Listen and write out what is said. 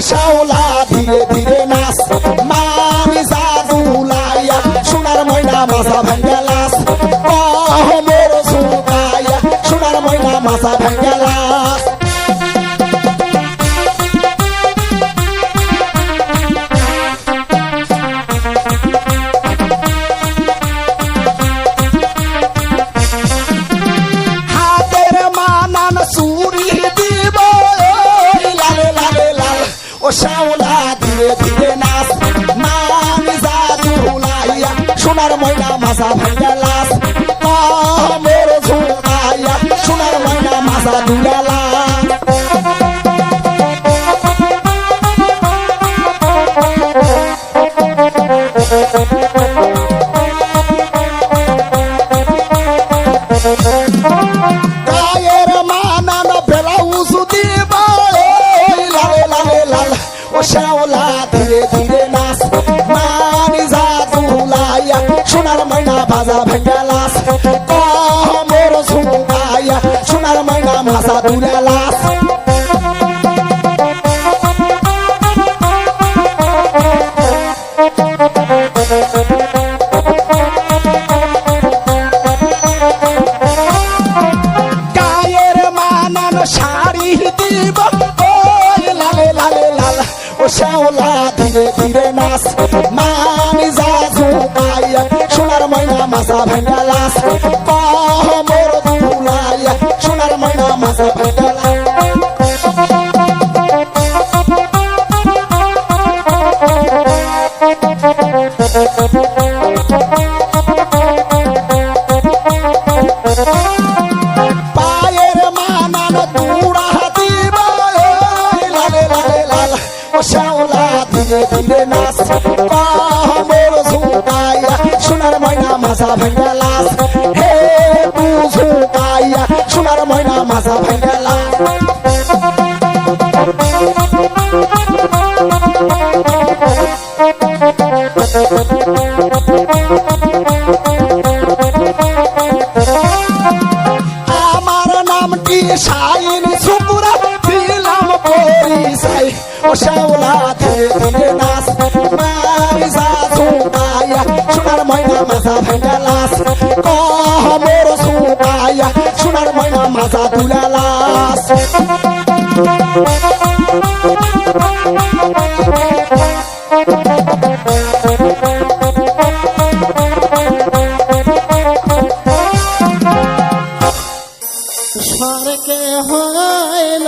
শ্যাওলা ধীরে ধীরে নাচ মামি জাদুলাইয়া সোনার ময়না মাথা ভাঙ্গালাস মোর ঝুঁকাইয়া সোনার ময়না মাথা ভাঙ্গালাস হাতের মানান চুরি দিব লালে লালে লাল ও শ্যাওলা ধীরে ধীরে নাচ মামি জাদুলাইয়া সোনার ময়না মাথা ভাঙ্গালাস মোর ঝুঁকাইয়া সোনার ময়না মাথা দুলালাস গায়ের মানান ব্লাউজ দিব লালে লালে লাল ও শ্যাওলা ধীরে ধীরে নাচ মামি জাদুলাইয়া সোনার ময়না বাজা ভাঙ্গালাস মোর ঝুঁকাইয়া সোনার ময়না মাথা দুলালাস গায়ের মানান শাড়ি দিব লালে লালে লাল ও শ্যাওলা ধীরে ধীরে নাচ মামি জাদুলাইয়া সোনার ময়না মাথা ভাঙ্গালাস মোর দুলাইয়া সোনার ময়না মাথা ভাঙ্গালাস পায়ের মানান তুড়া দিব লালে লালে লাল ও শ্যাওলা ধীরে ধীরে নাচ মোর ঝুঁকাইয়া সোনার ময়না মাথা ভাঙ্গালাস হে তু ঝুঁকাইয়া সোনার ময়না মাথা ভাঙ্গালাস আমার নামটি শাইন সুপুরা দিলাম পরিচয় ও শ্যাওলা ধীরে ধীরে নাচ মামি জাদুলাইয়া সোনার ময়না মাথা ভাঙ্গালাস মোর ঝুঁকাইয়া সোনার ময়না মাথা দুলালাস স্বর্গে হয়